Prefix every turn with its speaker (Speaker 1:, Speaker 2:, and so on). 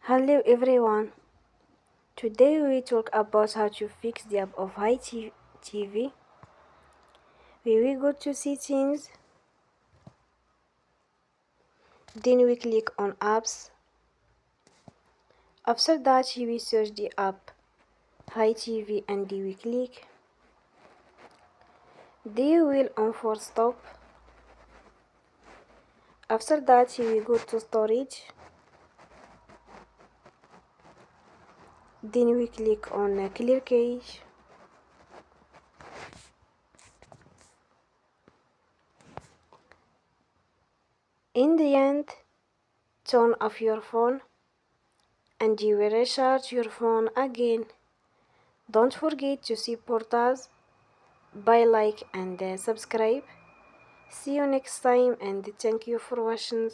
Speaker 1: Hello everyone. Today we talk about how to fix the app of HiTv. We will go to settings, then we click on apps. After that we search the app HiTv and we click. They will on for stop. After that we go to storage. Then we click on clear cache. In the end, turn off your phone and you will recharge your phone again. Don't forget to support us by like and subscribe. See you next time and thank you for watching.